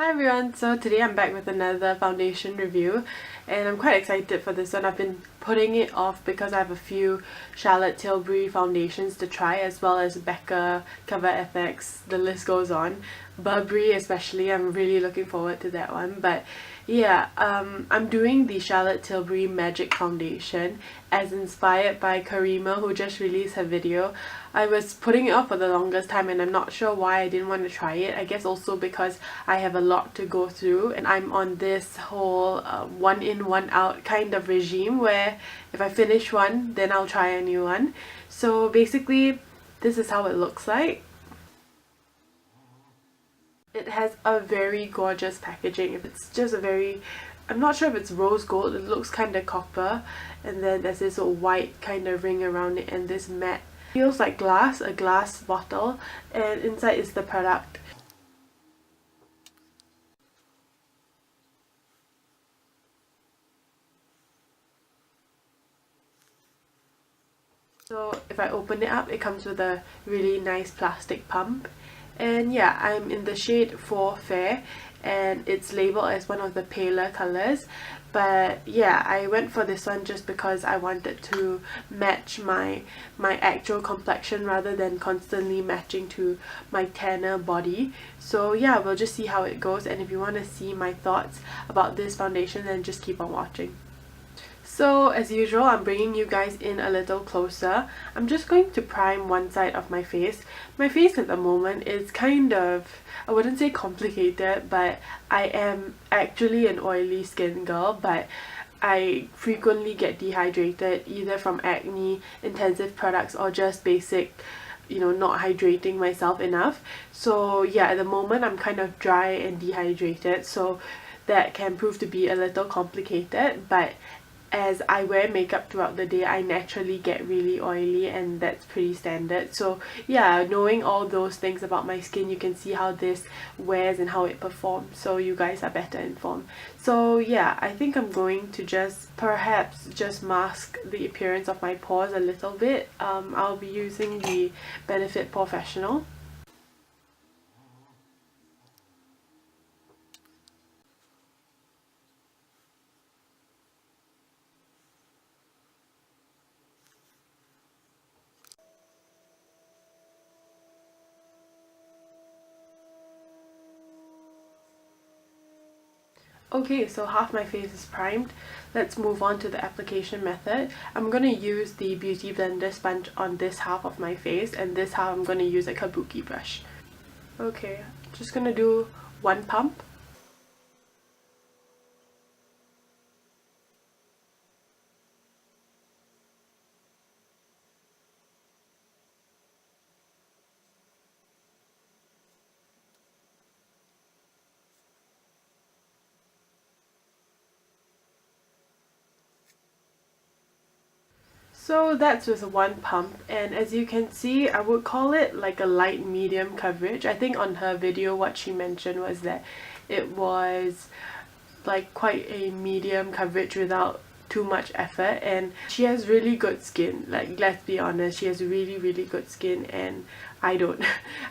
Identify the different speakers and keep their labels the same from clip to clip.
Speaker 1: Hi everyone, so today I'm back with another foundation review and I'm quite excited for this one. I've been putting it off because I have a few Charlotte Tilbury foundations to try, as well as Becca, Cover FX, the list goes on. Burberry especially, I'm really looking forward to that one. But yeah, I'm doing the Charlotte Tilbury Magic Foundation as inspired by Karima, who just released her video. I was putting it off for the longest time and I'm not sure why I didn't want to try it. I guess also because I have a lot to go through and I'm on this whole one in one out kind of regime where if I finish one then I'll try a new one. So basically this is how it looks like. It has a very gorgeous packaging. It's just a very, I'm not sure if it's rose gold, it looks kind of copper, and then there's this white kind of ring around it and this matte. It feels like glass, a glass bottle, and inside is the product. So if I open it up, it comes with a really nice plastic pump. And yeah, I'm in the shade 4 Fair and it's labeled as one of the paler colours. But yeah, I went for this one just because I wanted to match my actual complexion rather than constantly matching to my tanner body. So yeah, we'll just see how it goes, and if you want to see my thoughts about this foundation then just keep on watching. So as usual, I'm bringing you guys in a little closer. I'm just going to prime one side of my face. My face at the moment is kind of, I wouldn't say complicated, but I am actually an oily skin girl, but I frequently get dehydrated either from acne, intensive products, or just basic, you know, not hydrating myself enough. So yeah, at the moment I'm kind of dry and dehydrated, so that can prove to be a little complicated, but as I wear makeup throughout the day I naturally get really oily and that's pretty standard. So yeah, knowing all those things about my skin, you can see how this wears and how it performs, so you guys are better informed. So yeah, I think I'm going to perhaps just mask the appearance of my pores a little bit. I'll be using the Benefit Professional. Okay, so half my face is primed. Let's move on to the application method. I'm going to use the Beauty Blender sponge on this half of my face, and this half I'm going to use a kabuki brush. Okay, just going to do one pump. So that's with one pump, and as you can see, I would call it like a light medium coverage. I think on her video what she mentioned was that it was like quite a medium coverage without too much effort, and she has really good skin. Like, let's be honest, she has really good skin and I don't.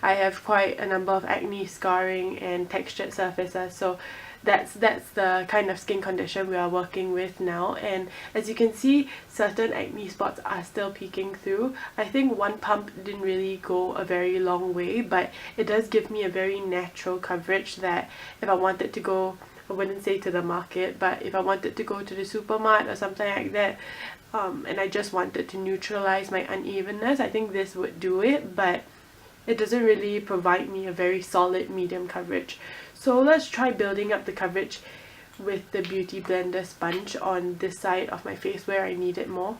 Speaker 1: I have quite a number of acne, scarring and textured surfaces, so that's the kind of skin condition we are working with now. And as you can see, certain acne spots are still peeking through. I think one pump didn't really go a very long way, but it does give me a very natural coverage that if I wanted to go, I wouldn't say to the market, but if I wanted to go to the supermarket or something like that, and I just wanted to neutralize my unevenness, I think this would do it, but it doesn't really provide me a very solid medium coverage. So let's try building up the coverage with the Beauty Blender sponge on this side of my face where I need it more.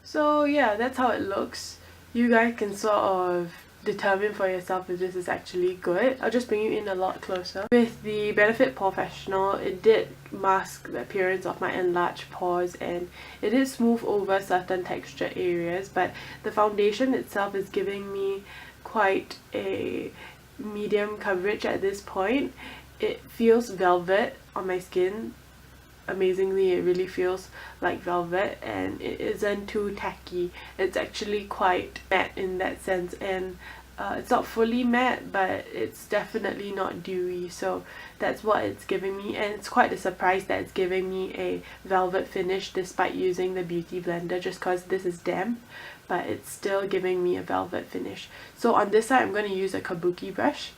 Speaker 1: So yeah, that's how it looks. You guys can sort of determine for yourself if this is actually good. I'll just bring you in a lot closer. With the Benefit Professional, it did mask the appearance of my enlarged pores and it did smooth over certain texture areas, but the foundation itself is giving me quite a medium coverage at this point. it feels velvet on my skin. Amazingly, it really feels like velvet, and it isn't too tacky. It's actually quite matte in that sense, and it's not fully matte, but it's definitely not dewy, so that's what it's giving me. And it's quite a surprise that it's giving me a velvet finish despite using the beauty blender, just because this is damp, but it's still giving me a velvet finish. So on this side I'm going to use a kabuki brush.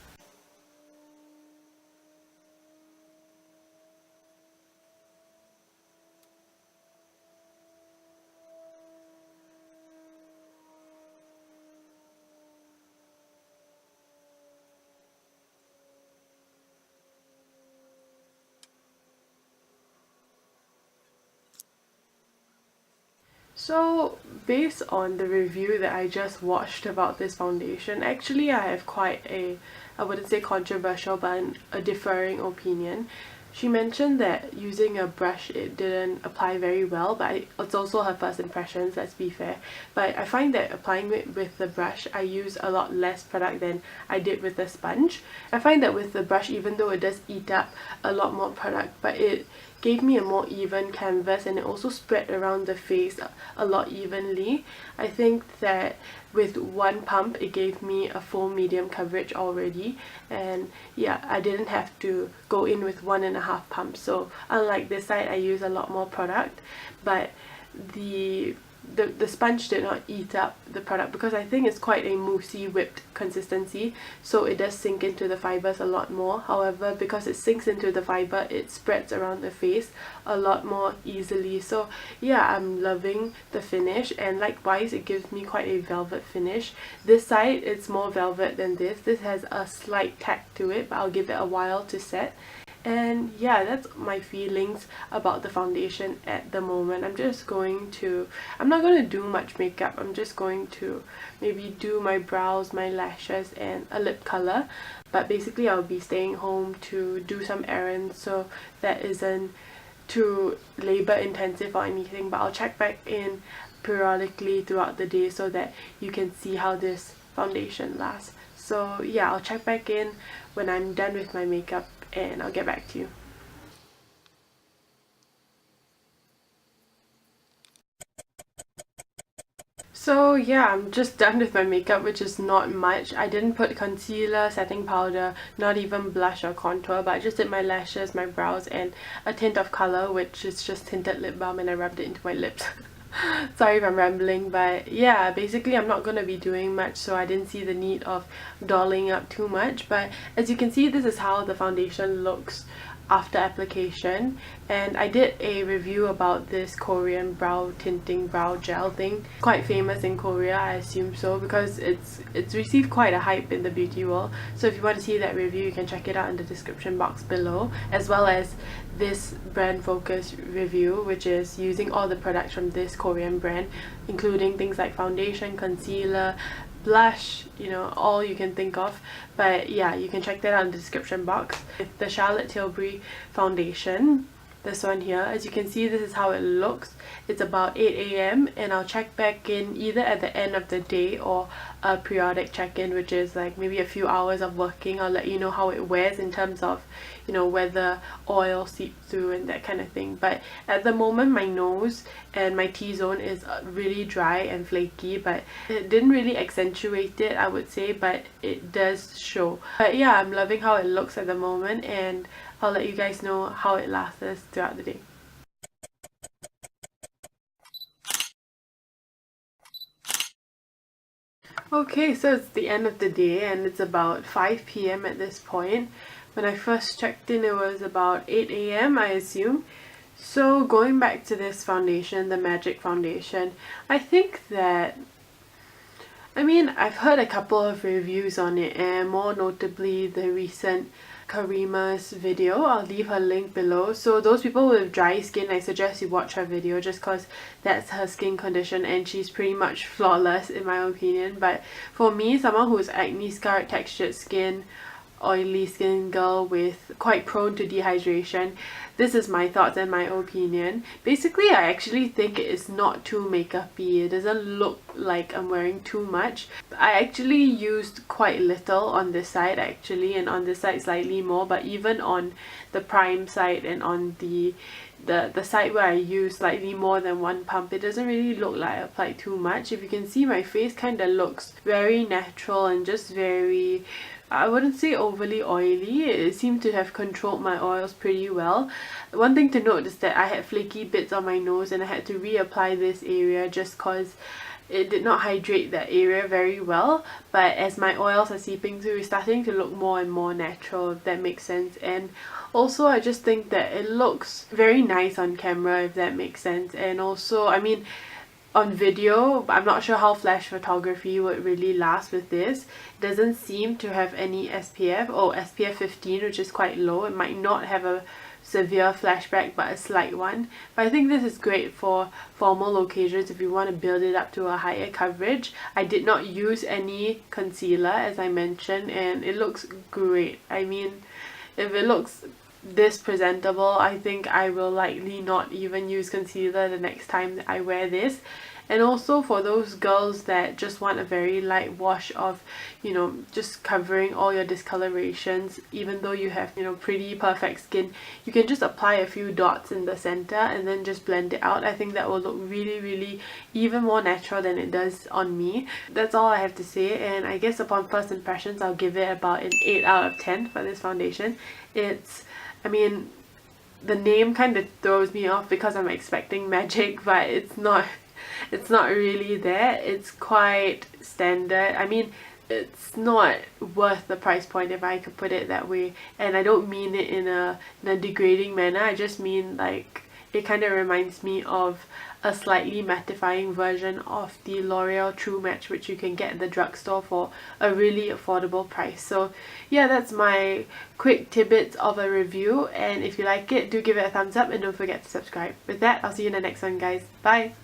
Speaker 1: So based on the review that I just watched about this foundation, actually I have quite a, I wouldn't say controversial, but a differing opinion. She mentioned that using a brush it didn't apply very well, but it's also her first impressions, let's be fair. But I find that applying it with the brush, I use a lot less product than I did with the sponge. I find that with the brush, even though it does eat up a lot more product, but it gave me a more even canvas, and it also spread around the face a lot evenly. I think that with one pump it gave me a full medium coverage already, and yeah, I didn't have to go in with 1.5 pumps. So unlike this side, I use a lot more product, but the sponge did not eat up the product because I think it's quite a moussey whipped consistency, so it does sink into the fibers a lot more. However, because it sinks into the fiber, it spreads around the face a lot more easily. So yeah, I'm loving the finish, and likewise it gives me quite a velvet finish. This side it's more velvet than this. This has a slight tack to it, but I'll give it a while to set. And yeah, that's my feelings about the foundation at the moment. I'm not going to do much makeup. I'm just going to maybe do my brows, my lashes, and a lip color. But basically I'll be staying home to do some errands, so that isn't too labor intensive or anything. But I'll check back in periodically throughout the day so that you can see how this foundation lasts. So yeah, I'll check back in when I'm done with my makeup, and I'll get back to you. So yeah, I'm just done with my makeup, which is not much. I didn't put concealer, setting powder, not even blush or contour, but I just did my lashes, my brows, and a tint of color, which is just tinted lip balm, and I rubbed it into my lips. Sorry if I'm rambling, but yeah, basically I'm not going to be doing much, so I didn't see the need of dolling up too much. But as you can see, this is how the foundation looks after application, and I did a review about this Korean brow tinting brow gel thing. Quite famous in Korea, I assume so, because it's received quite a hype in the beauty world. So if you want to see that review, you can check it out in the description box below, as well as this brand focus review, which is using all the products from this Korean brand, including things like foundation, concealer, blush, you know, all you can think of. But yeah, you can check that out in the description box. With the Charlotte Tilbury foundation, this one here, as you can see, this is how it looks. It's about 8 AM, and I'll check back in either at the end of the day or a periodic check-in, which is like maybe a few hours of working. I'll let you know how it wears in terms of, you know, whether oil seeps through and that kind of thing. But at the moment, my nose and my T-zone is really dry and flaky, but it didn't really accentuate it, I would say, but it does show. But yeah, I'm loving how it looks at the moment, and I'll let you guys know how it lasts throughout the day. Okay, so it's the end of the day, and it's about 5 PM at this point. When I first checked in, it was about 8 AM, I assume. So going back to this foundation, the Magic Foundation, I think that, I mean, I've heard a couple of reviews on it, and more notably the recent Karima's video. I'll leave her link below. So those people with dry skin, I suggest you watch her video, just because that's her skin condition and she's pretty much flawless in my opinion. But for me, someone who's acne scarred, textured skin, oily skin girl with quite prone to dehydration. This is my thoughts and my opinion. Basically, I actually think it is not too makeup-y. It doesn't look like I'm wearing too much. I actually used quite little on this side actually, and on this side slightly more, but even on the prime side and on the side where I use slightly more than one pump, it doesn't really look like I applied too much. If you can see, my face kind of looks very natural and just very, I wouldn't say overly oily. It seemed to have controlled my oils pretty well. One thing to note is that I had flaky bits on my nose and I had to reapply this area just cause it did not hydrate that area very well, but as my oils are seeping through, it's starting to look more and more natural, if that makes sense. And also I just think that it looks very nice on camera, if that makes sense. And also, I mean, on video, I'm not sure how flash photography would really last with this. It doesn't seem to have any SPF, or SPF 15, which is quite low. It might not have a severe flashback but a slight one, but I think this is great for formal occasions if you want to build it up to a higher coverage. I did not use any concealer, as I mentioned, and it looks great. I mean, if it looks this presentable, I think I will likely not even use concealer the next time that I wear this. And also for those girls that just want a very light wash of, you know, just covering all your discolorations, even though you have, you know, pretty perfect skin, you can just apply a few dots in the center and then just blend it out. I think that will look really even more natural than it does on me. That's all I have to say, and I guess upon first impressions I'll give it about an 8 out of 10 for this foundation. I mean, the name kind of throws me off because I'm expecting magic, but it's not really there. It's quite standard. I mean, it's not worth the price point, if I could put it that way, and I don't mean it in a degrading manner. I just mean like it kind of reminds me of a slightly mattifying version of the L'Oreal True Match, which you can get at the drugstore for a really affordable price. So yeah, that's my quick tidbits of a review, and if you like it, do give it a thumbs up and don't forget to subscribe. With that, I'll see you in the next one, guys. Bye!